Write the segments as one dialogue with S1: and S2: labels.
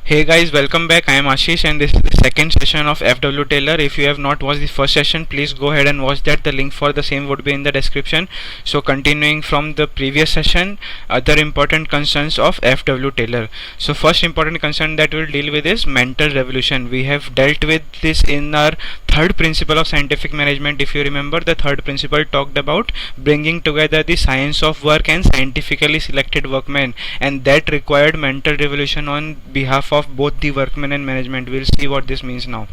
S1: Hey guys, welcome back. I am Ashish and this is the second session of FW Taylor. If you have not watched the first session, please go ahead and watch that. The link for the same would be in the description. So continuing from the previous session, other important concerns of FW Taylor. So first important concern that we'll deal with is mental revolution. We have dealt with this in our third principle of scientific management. If you remember, the third principle talked about bringing together the science of work and scientifically selected workmen, and that required mental revolution on behalf of both the workmen and management. We'll see what this means now.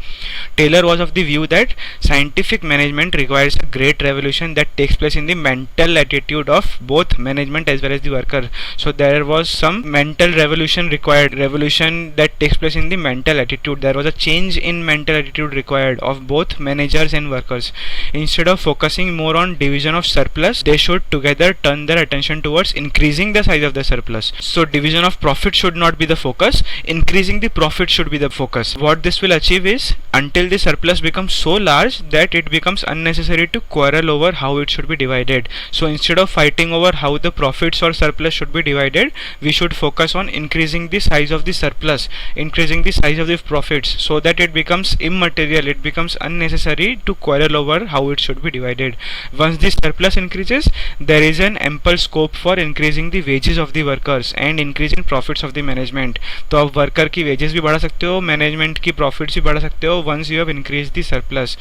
S1: Taylor was of the view that scientific management requires a great revolution that takes place in the mental attitude of both management as well as the worker. So there was some mental revolution required, revolution that takes place in the mental attitude. There was a change in mental attitude required of both managers and workers. Instead of focusing more on division of surplus, they should together turn their attention towards increasing the size of the surplus. So division of profit should not be the focus, increasing the profit should be the focus. What this will achieve is, until the surplus becomes so large that it becomes unnecessary to quarrel over how it should be divided. So instead of fighting over how the profits or surplus should be divided, we should focus on increasing the size of the surplus, increasing the size of the profits, so that it becomes immaterial, it becomes unnecessary to quarrel over how it should be divided. Once the surplus increases, there is an ample scope for increasing the wages of the workers and increasing profits of the management. तो आप worker की wages भी बढ़ा सकते हो, management की profits भी बढ़ा सकते हो once you have increased the surplus.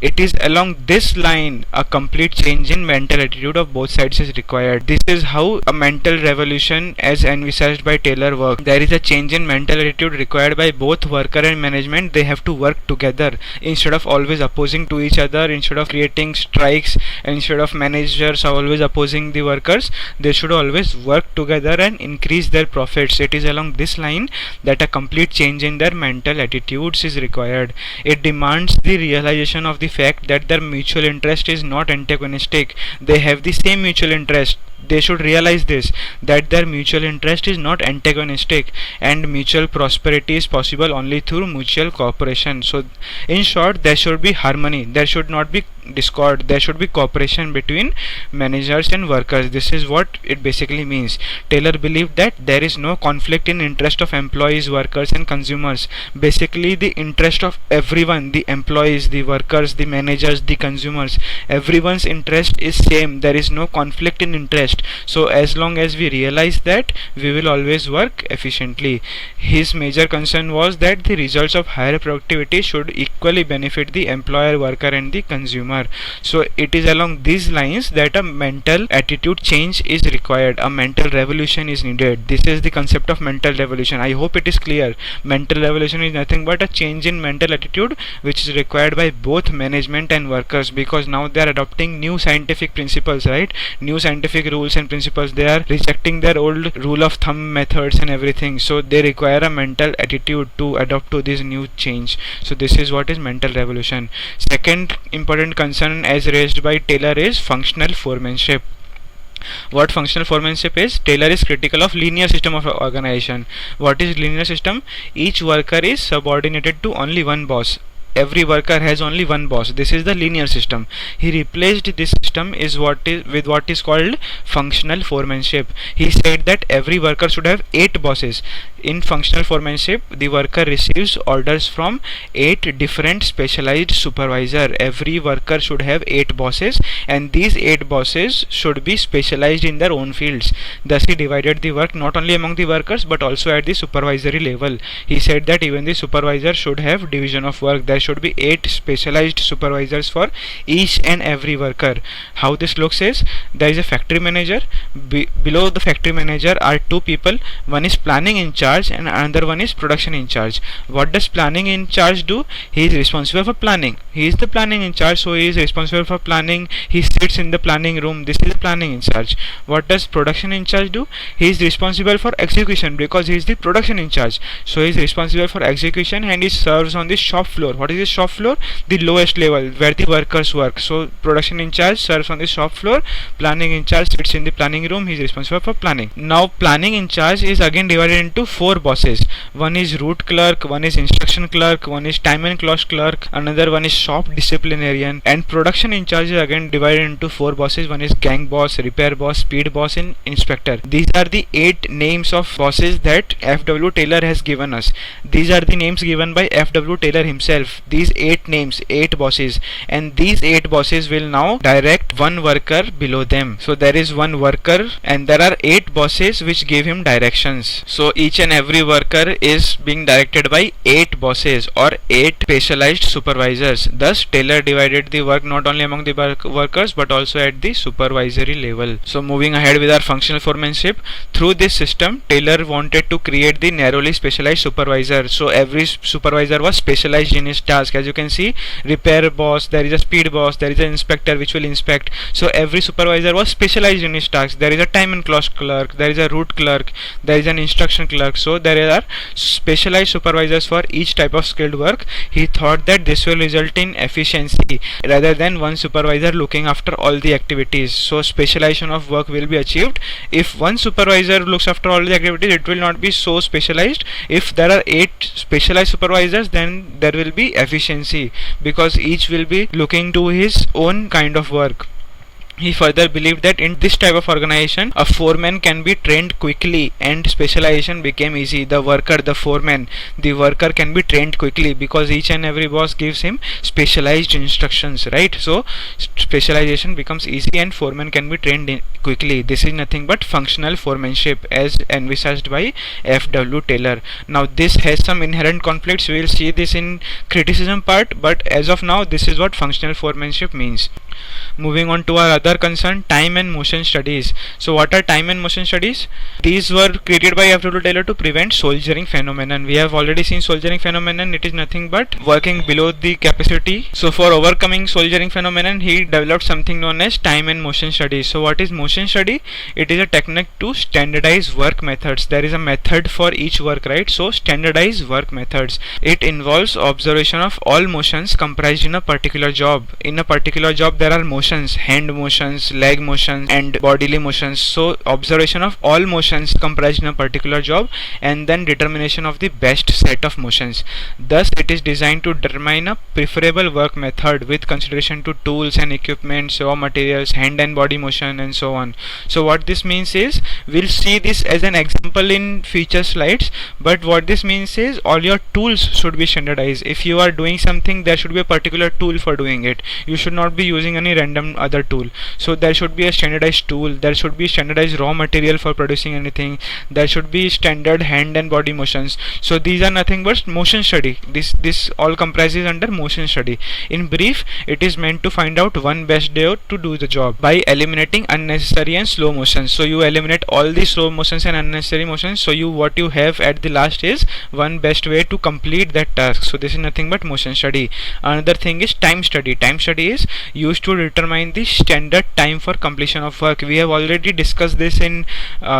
S1: It is along this line a complete change in mental attitude of both sides is required. This is how a mental revolution as envisaged by Taylor works. There is a change in mental attitude required by both worker and management. They have to work together instead of always opposing to each other, instead of creating strikes, instead of managers always opposing the workers. They should always work together and increase their profits. It is along this line that a complete change in their mental attitudes is required. It demands the realization of the fact that their mutual interest is not antagonistic. They have the same mutual interest. They should realize this, that their mutual interest is not antagonistic and mutual prosperity is possible only through mutual cooperation. So in short, there should be harmony, there should not be discord, there should be cooperation between managers and workers. This is what it basically means. Taylor believed that there is no conflict in interest of employees, workers and consumers. Basically the interest of everyone, the employees, the workers, the managers, the consumers, everyone's interest is same. There is no conflict in interest. So as long as we realize that, we will always work efficiently. His major concern was that the results of higher productivity should equally benefit the employer, worker and the consumer. So it is along these lines that a mental attitude change is required. A mental revolution is needed. This is the concept of mental revolution. I hope it is clear. Mental revolution is nothing but a change in mental attitude which is required by both management and workers, because now they are adopting new scientific principles, right? New scientific rules and principles. They are rejecting their old rule of thumb methods and everything. So they require a mental attitude to adopt to this new change. So this is what is mental revolution. Second important concern as raised by Taylor is functional foremanship. What functional foremanship is? Taylor is critical of linear system of organization. What is linear system? Each worker is subordinated to only one boss. Every worker has only one boss. This is the linear system. He replaced this system with what is called functional foremanship. He said that every worker should have 8 bosses. In functional foremanship, the worker receives orders from 8 different specialized supervisors. Every worker should have 8 bosses, and these 8 bosses should be specialized in their own fields. Thus he divided the work not only among the workers but also at the supervisory level. He said that even the supervisor should have division of work. There should be 8 specialized supervisors for each and every worker. How this looks is, there is a factory manager. Below the factory manager are 2 people. One is planning in charge and another one is production in charge. What does planning in charge do? He is responsible for planning. He is the planning in charge, so he is responsible for planning. He sits in the planning room. This is the planning in charge. What does production in charge do? He is responsible for execution because he is the production in charge. So he is responsible for execution and he serves on the shop floor. What is the shop floor? The lowest level where the workers work. So production in charge serves on the shop floor. Planning in charge sits in the planning room. He is responsible for planning. Now planning in charge is again divided into 4 bosses. One is route clerk, one is instruction clerk, one is time and cost clerk, another one is shop disciplinarian, and production in charge is again divided into 4 bosses. One is gang boss, repair boss, speed boss, and inspector. These are the 8 names of bosses that F.W. Taylor has given us. These are the names given by F.W. Taylor himself. These 8 names, 8 bosses, and these 8 bosses will now direct one worker below them. So there is one worker and there are 8 bosses which give him directions. So each and every worker is being directed by 8 bosses or 8 specialized supervisors. Thus Taylor divided the work not only among the workers but also at the supervisory level. So moving ahead with our functional foremanship, through this system Taylor wanted to create the narrowly specialized supervisor. So every supervisor was specialized in his task. As you can see, repair boss, there is a speed boss, there is an inspector which will inspect. So every supervisor was specialized in his task. There is a time and cost clerk, there is a route clerk, there is an instruction clerk. So there are specialized supervisors for each type of skilled work. He thought that this will result in efficiency rather than one supervisor looking after all the activities. So specialization of work will be achieved. If one supervisor looks after all the activities, it will not be so specialized. If there are 8 specialized supervisors, then there will be efficiency because each will be looking to his own kind of work. He further believed that in this type of organization, a foreman can be trained quickly and specialization became easy. The worker, the foreman, the worker can be trained quickly because each and every boss gives him specialized instructions, right? So specialization becomes easy and foreman can be trained quickly. This is nothing but functional foremanship as envisaged by F.W. Taylor. Now this has some inherent conflicts. We will see this in criticism part, but as of now this is what functional foremanship means. Moving on to our other concern, time and motion studies. So what are time and motion studies? These were created by F.W. Taylor to prevent soldiering phenomenon. We have already seen soldiering phenomenon. It is nothing but working below the capacity. So for overcoming soldiering phenomenon, he developed something known as time and motion studies. So what is motion study? It is a technique to standardize work methods. There is a method for each work, right? So standardize work methods. It involves observation of all motions comprised in a particular job. In a particular job there are motions, hand motions, leg motions and bodily motions. So observation of all motions comprised in a particular job and then determination of the best set of motions. Thus it is designed to determine a preferable work method with consideration to tools and equipment, raw materials, hand and body motion and so on. So what this means is, we'll see this as an example in future slides, but what this means is all your tools should be standardized. If you are doing something, there should be a particular tool for doing it. You should not be using any random other tool. So there should be a standardized tool, there should be standardized raw material for producing anything, there should be standard hand and body motions. So these are nothing but motion study. This all comprises under motion study. In brief, it is meant to find out one best way to do the job by eliminating unnecessary and slow motions. So you eliminate all the slow motions and unnecessary motions, so what you have at the last is one best way to complete that task. So this is nothing but motion study. Another thing is time study. Time study is used to determine the standard time for completion of work. We have already discussed this in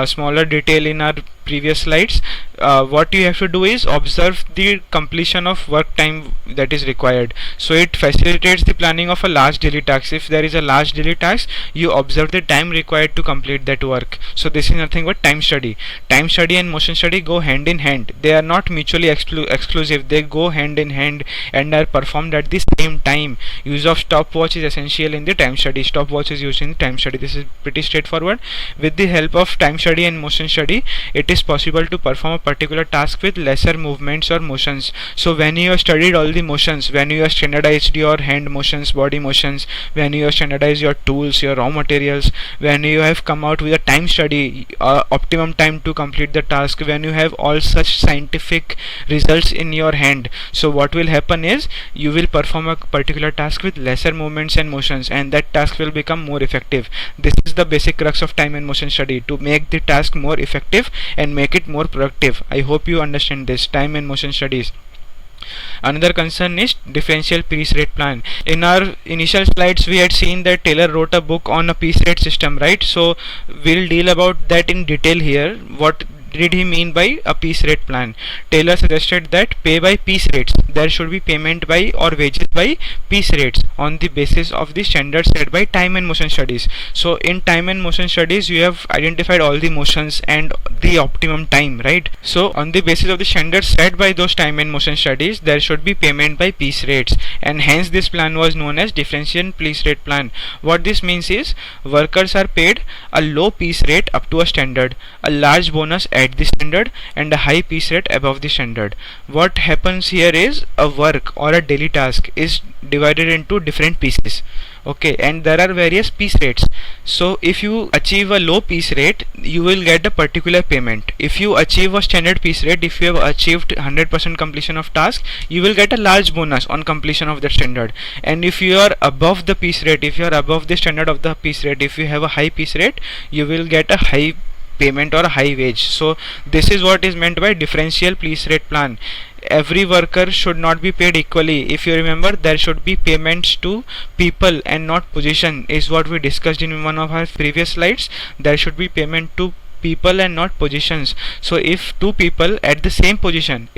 S1: smaller detail in our previous slides. What you have to do is observe the completion of work time that is required. So it facilitates the planning of a large daily task. If there is a large daily task, you observe the time required to complete that work. So this is nothing but time study. Time study and motion study go hand in hand. They are not mutually exclusive. They go hand in hand and are performed at the same time. Use of stopwatch is essential in the time study. Stopwatch is used in time study. This is pretty straightforward. With the help of time study and motion study, it is possible to perform a particular task with lesser movements or motions. So when you have studied all the motions, when you have standardized your hand motions, body motions, when you have standardized your tools, your raw materials, when you have come out with a time study, optimum time to complete the task, when you have all such scientific results in your hand, so what will happen is you will perform a particular task with lesser movements and motions, and that task will become more effective. This is the basic crux of time and motion study, to make the task more effective and make it more productive. I hope you understand this, time and motion studies. Another concern is differential piece rate plan. In our initial slides we had seen that Taylor wrote a book on a piece rate system, right? So we'll deal about that in detail here, what did he mean by a piece rate plan? Taylor suggested that pay by piece rates. There should be payment by or wages by piece rates on the basis of the standards set by time and motion studies. So in time and motion studies, you have identified all the motions and the optimum time, right? So on the basis of the standards set by those time and motion studies, there should be payment by piece rates, and hence this plan was known as differential piece rate plan. What this means is workers are paid a low piece rate up to a standard, a large bonus at the standard, and a high piece rate above the standard. What happens here is a work or a daily task is divided into different pieces, okay, and there are various piece rates. So if you achieve a low piece rate, you will get a particular payment. If you achieve a standard piece rate, if you have achieved 100% completion of task, you will get a large bonus on completion of the standard. And if you are above the piece rate, if you are above the standard of the piece rate, if you have a high piece rate, you will get a high payment or a high wage. So this is what is meant by differential piece rate plan. Every worker should not be paid equally. If you remember, there should be payments to people and not position, is what we discussed in one of our previous slides. There should be payment to people and not positions. So if two people at the same position,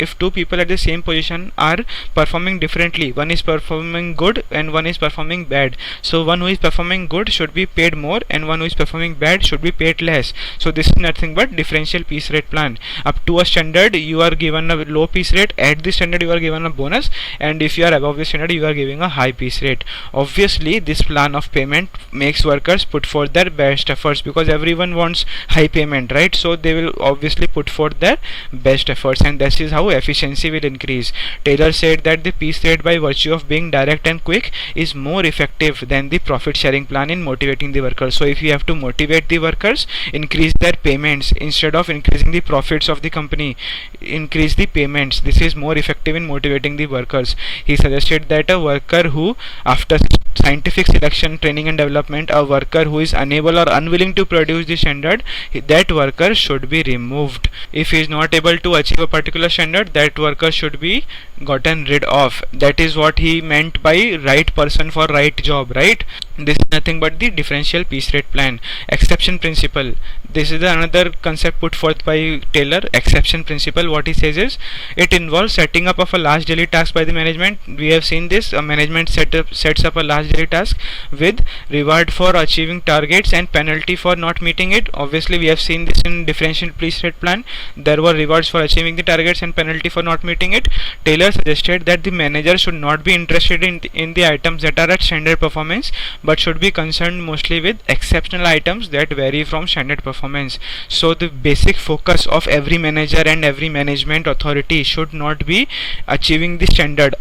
S1: are performing differently, one is performing good and one is performing bad, so one who is performing good should be paid more and one who is performing bad should be paid less. So this is nothing but differential piece rate plan. Up to a standard, you are given a low piece rate, at the standard you are given a bonus, and if you are above the standard, you are giving a high piece rate. Obviously this plan of payment makes workers put forth their best efforts, because everyone wants high payment, right? So they will obviously put forth their best efforts, and this is how efficiency will increase. Taylor said that the piece rate, by virtue of being direct and quick, is more effective than the profit sharing plan in motivating the workers. So if you have to motivate the workers, increase their payments instead of increasing the profits of the company, increase the payments. This is more effective in motivating the workers. He suggested that a worker who, after scientific selection, training and development, a worker who is unable or unwilling to produce the standard, that worker should be removed. If he is not able to achieve a particular standard, that worker should be gotten rid of. That is what he meant by right person for right job, right? This is nothing but the differential piece rate plan. Exception principle. This is another concept put forth by Taylor. Exception principle, what he says is, it involves setting up of a large daily task by the management. We have seen this. A management sets up a large daily task with reward for achieving targets and penalty for not meeting it. Obviously we have seen this in differential piece rate plan. There were rewards for achieving the targets and penalty for not meeting it. Taylor suggested that the manager should not be interested in the items that are at standard performance, but should be concerned mostly with exceptional items that vary from standard performance. So the basic focus of every manager and every management authority should not be achieving the standard,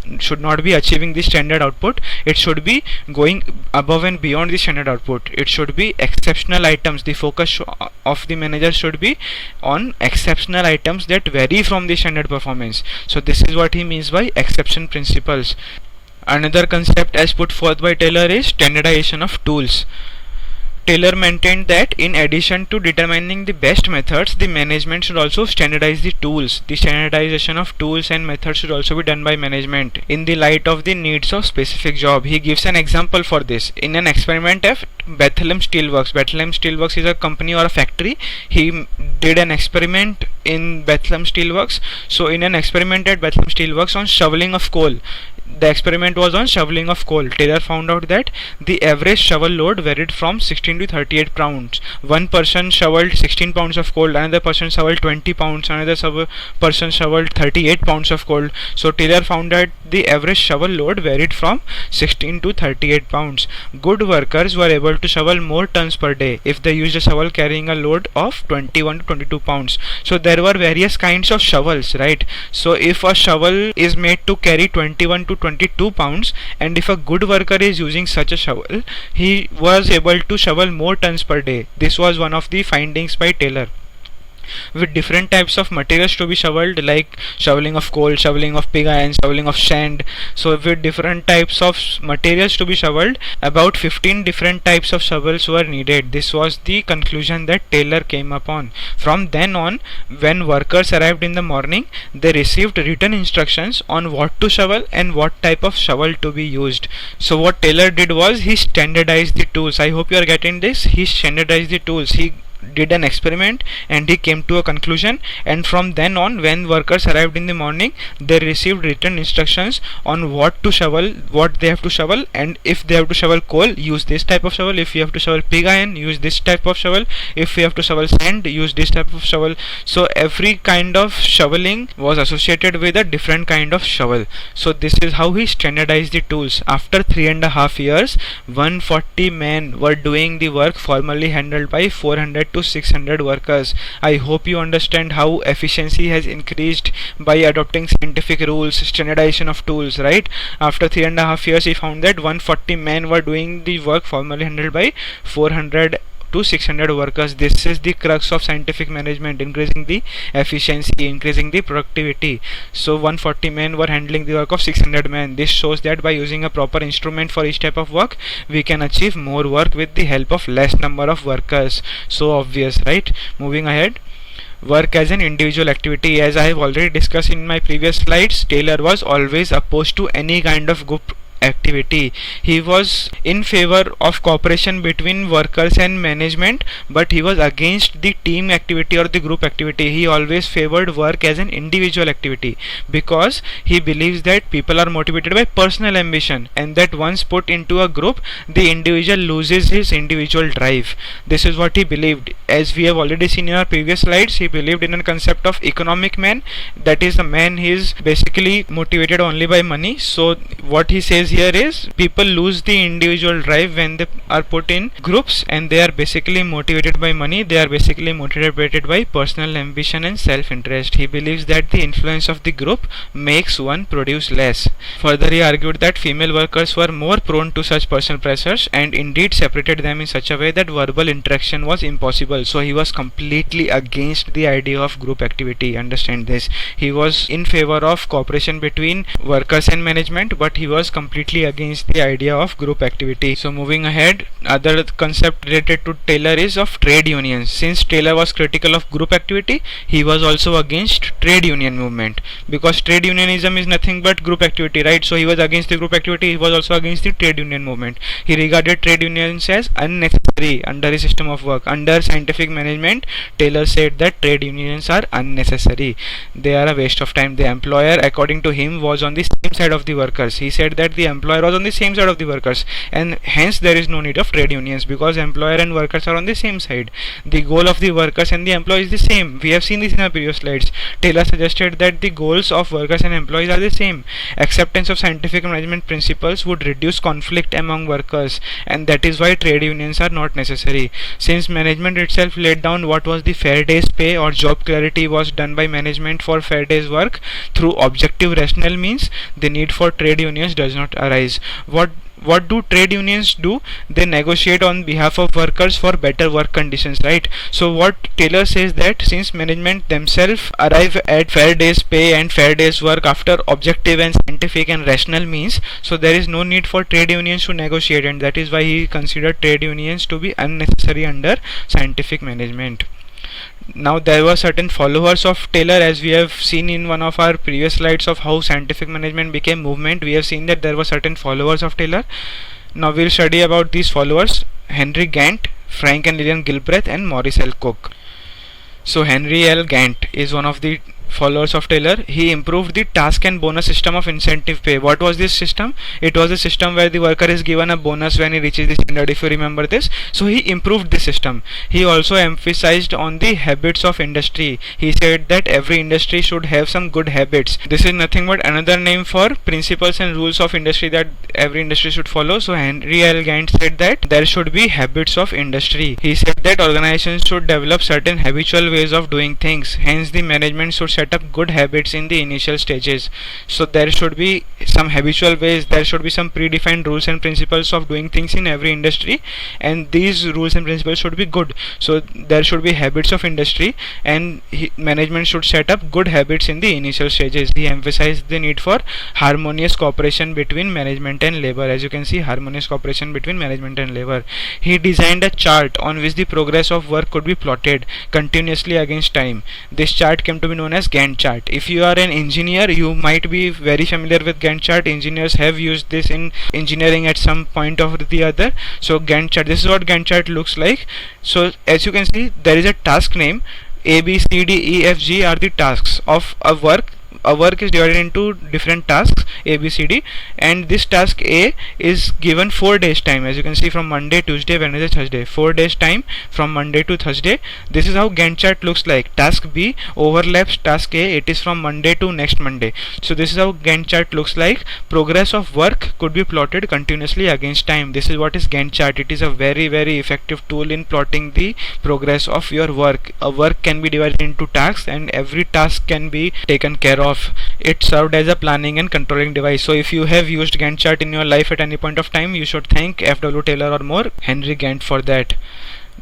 S1: output. It should be going above and beyond the standard output. It should be exceptional items. The focus of the manager should be on exceptional items that vary from the standard performance. So this is what he means by exception principles. Another concept as put forth by Taylor is standardization of tools. Taylor maintained that in addition to determining the best methods, the management should also standardize the tools. The standardization of tools and methods should also be done by management in the light of the needs of specific job. He gives an example for this. In an experiment at Bethlehem Steelworks. Bethlehem Steelworks is a company or a factory. He did an experiment in Bethlehem Steelworks. So in an experiment at Bethlehem Steelworks on shoveling of coal, the experiment was on shoveling of coal. Taylor found out that the average shovel load varied from 16 to 38 pounds. One person shoveled 16 pounds of coal, another person shoveled 20 pounds, another person shoveled 38 pounds of coal. So Taylor found that the average shovel load varied from 16 to 38 pounds. Good workers were able to shovel more tons per day if they used a shovel carrying a load of 21 to 22 pounds. So there were various kinds of shovels, right? So if a shovel is made to carry 21 to 22 pounds, and if a good worker is using such a shovel, he was able to shovel more tons per day. This was one of the findings by Taylor. With different types of materials to be shoveled, like shoveling of coal, shoveling of pig iron, shoveling of sand. So with different types of materials to be shoveled, about 15 different types of shovels were needed. This was the conclusion that Taylor came upon. From then on, when workers arrived in the morning, they received written instructions on what to shovel and what type of shovel to be used. So what Taylor did was he standardized the tools. I hope you are getting this. He standardized the tools. He did an experiment and he came to a conclusion, and from then on, when workers arrived in the morning, they received written instructions on what to shovel, what they have to shovel, and if they have to shovel coal, use this type of shovel. If you have to shovel pig iron, use this type of shovel. If you have to shovel sand, use this type of shovel. So every kind of shoveling was associated with a different kind of shovel. So this is how he standardized the tools. After 3.5 years, 140 men were doing the work formerly handled by 400 to 600 workers. I hope you understand how efficiency has increased by adopting scientific rules, standardization of tools, right? After 3.5 years, he found that 140 men were doing the work formerly handled by 400 to 600 workers. This is the crux of scientific management: increasing the efficiency, increasing the productivity. So 140 men were handling the work of 600 men. This shows that by using a proper instrument for each type of work, we can achieve more work with the help of less number of workers. So obvious, right? Moving ahead. Work as an individual activity. As I have already discussed in my previous slides, Taylor was always opposed to any kind of group activity. He was in favor of cooperation between workers and management, but he was against the team activity or the group activity. He always favored work as an individual activity because he believes that people are motivated by personal ambition, and that once put into a group, the individual loses his individual drive. This is what he believed. As we have already seen in our previous slides, he believed in a concept of economic man. That is, a man he is basically motivated only by money. So what he says here is, people lose the individual drive when they are put in groups, and they are basically motivated by money. They are basically motivated by personal ambition and self-interest. He believes that the influence of the group makes one produce less. Further, he argued that female workers were more prone to such personal pressures, and indeed separated them in such a way that verbal interaction was impossible. So he was completely against the idea of group activity. Understand this. He was in favor of cooperation between workers and management, but he was completely against the idea of group activity. So moving ahead, other concept related to Taylor is of trade unions. Since Taylor was critical of group activity, he was also against trade union movement, because trade unionism is nothing but group activity, right? So he was against the group activity. He was also against the trade union movement. He regarded trade unions as unnecessary under his system of work. Under scientific management, Taylor said that trade unions are unnecessary. They are a waste of time. The employer, according to him, was on the same side of the workers. He said that the employer was on the same side of the workers, and hence there is no need of trade unions, because employer and workers are on the same side. The goal of the workers and the employees is the same. We have seen this in our previous slides. Taylor suggested that the goals of workers and employees are the same. Acceptance of scientific management principles would reduce conflict among workers, and that is why trade unions are not necessary. Since management itself laid down what was the fair day's pay, or job clarity was done by management for fair day's work through objective rational means, the need for trade unions does not arise. What do trade unions do? They negotiate on behalf of workers for better work conditions, right? So what Taylor says, that since management themselves arrive at fair day's pay and fair day's work after objective and scientific and rational means, so there is no need for trade unions to negotiate, and that is why he considered trade unions to be unnecessary under scientific management. Now there were certain followers of Taylor, as we have seen in one of our previous slides of how scientific management became movement. We have seen that there were certain followers of Taylor. Now we'll study about these followers: Henry Gantt, Frank and Lillian Gilbreth, and Maurice L. Cook. So Henry L. Gantt is one of the followers of Taylor. He improved the task and bonus system of incentive pay. What was this system? It was a system where the worker is given a bonus when he reaches the standard, if you remember this. So he improved the system. He also emphasized on the habits of industry. He said that every industry should have some good habits. This is nothing but another name for principles and rules of industry that every industry should follow. So Henry L. Gantt said that there should be habits of industry. He said that organizations should develop certain habitual ways of doing things. Hence the management should set up good habits in the initial stages. So there should be some habitual ways, there should be some predefined rules and principles of doing things in every industry, and these rules and principles should be good. So there should be habits of industry, and management should set up good habits in the initial stages. He emphasized the need for harmonious cooperation between management and labor. As you can see, harmonious cooperation between management and labor. He designed a chart on which the progress of work could be plotted continuously against time. This chart came to be known as as Gantt chart. If you are an engineer, you might be very familiar with Gantt chart. Engineers have used this in engineering at some point or the other. So Gantt chart, this is what Gantt chart looks like. So as you can see, there is a task name. A, B, C, D, E, F, G are the tasks of a work. A work is divided into different tasks A, B, C, D, and this task A is given 4 days time. As you can see, from Monday, Tuesday, Wednesday, Thursday, 4 days time from Monday to Thursday. This is how Gantt chart looks like. Task B overlaps task A. It is from Monday to next Monday. So this is how Gantt chart looks like. Progress of work could be plotted continuously against time. This is what is Gantt chart. It is a very effective tool in plotting the progress of your work. A work can be divided into tasks, and every task can be taken care of. It served as a planning and controlling device. So if you have used Gantt chart in your life at any point of time, you should thank F.W. Taylor or more Henry Gantt for that.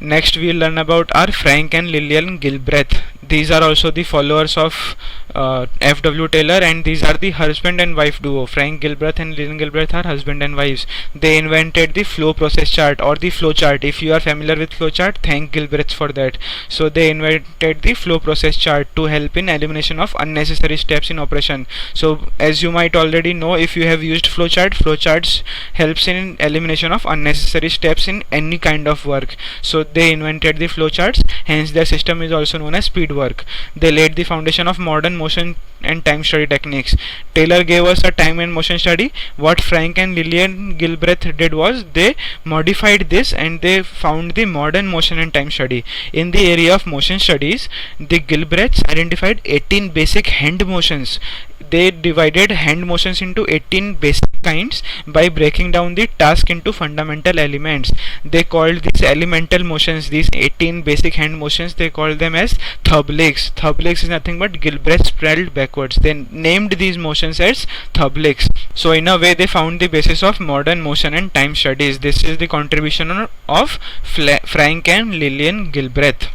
S1: Next we will learn about our Frank and Lillian Gilbreth. These are also the followers of F.W. Taylor, and these are the husband and wife duo. Frank Gilbreth and Lillian Gilbreth are husband and wives. They invented the flow process chart or the flow chart. If you are familiar with flow chart, thank Gilbreth for that. So they invented the flow process chart to help in elimination of unnecessary steps in operation. So as you might already know, if you have used flow charts helps in elimination of unnecessary steps in any kind of work. So they invented the flow charts, hence their system is also known as speed work. They laid the foundation of modern motion and time study techniques. Taylor gave us a time and motion study. What Frank and Lillian Gilbreth did was they modified this and they found the modern motion and time study. In the area of motion studies, the Gilbreths identified 18 basic hand motions. They divided hand motions into 18 basic kinds by breaking down the task into fundamental elements. They called these elemental motions, these 18 basic hand motions, they called them as thumblicks. Thumblicks is nothing but Gilbreth spelled backwards. They named these motions as thumblicks. So in a way they found the basis of modern motion and time studies. This is the contribution of Frank and Lillian Gilbreth.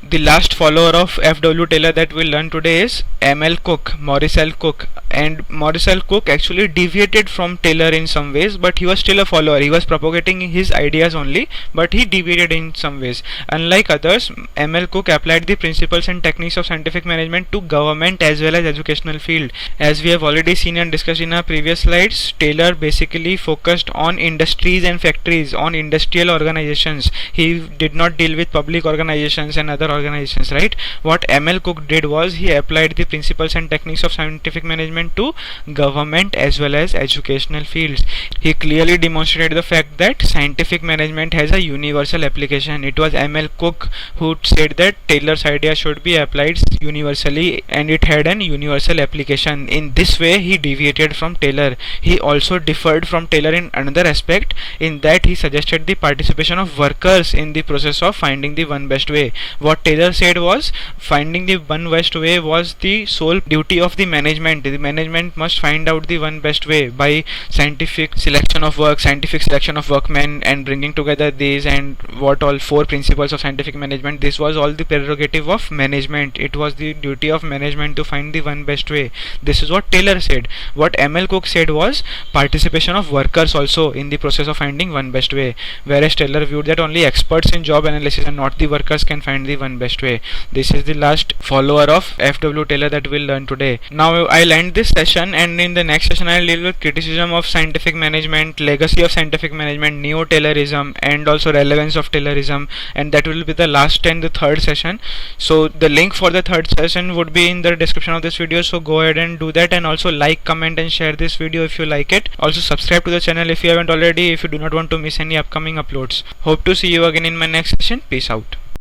S1: The last follower of F.W. Taylor that we'll learn today is M.L. Cook, Maurice L. Cook. And Maurice L. Cook actually deviated from Taylor in some ways, but he was still a follower. He was propagating his ideas only, but he deviated in some ways. Unlike others, M.L. Cook applied the principles and techniques of scientific management to government as well as educational field. As we have already seen and discussed in our previous slides, Taylor basically focused on industries and factories, on industrial organizations. He did not deal with public organizations and other organizations, right? What M.L. Cook did was he applied the principles and techniques of scientific management to government as well as educational fields. He clearly demonstrated the fact that scientific management has a universal application. It was M.L. Cook who said that Taylor's idea should be applied universally and it had an universal application. In this way he deviated from Taylor. He also differed from Taylor in another aspect, in that he suggested the participation of workers in the process of finding the one best way. What Taylor said was finding the one best way was the sole duty of the management. The management must find out the one best way by scientific selection of work, scientific selection of workmen, and bringing together these and what all 4 principles of scientific management. This was all the prerogative of management. It was the duty of management to find the one best way. This is what Taylor said. What M.L. Cook said was participation of workers also in the process of finding one best way, whereas Taylor viewed that only experts in job analysis and not the workers can find the one best way. This is the last follower of F.W. Taylor that we'll learn today. Now I'll end this session, and in the next session I'll deal with criticism of scientific management, legacy of scientific management, neo-Taylorism, and also relevance of Taylorism, and that will be the last and the third session. So the link for the third session would be in the description of this video, so go ahead and do that, and also like, comment and share this video if you like it. Also subscribe to the channel if you haven't already, if you do not want to miss any upcoming uploads. Hope to see you again in my next session. Peace out.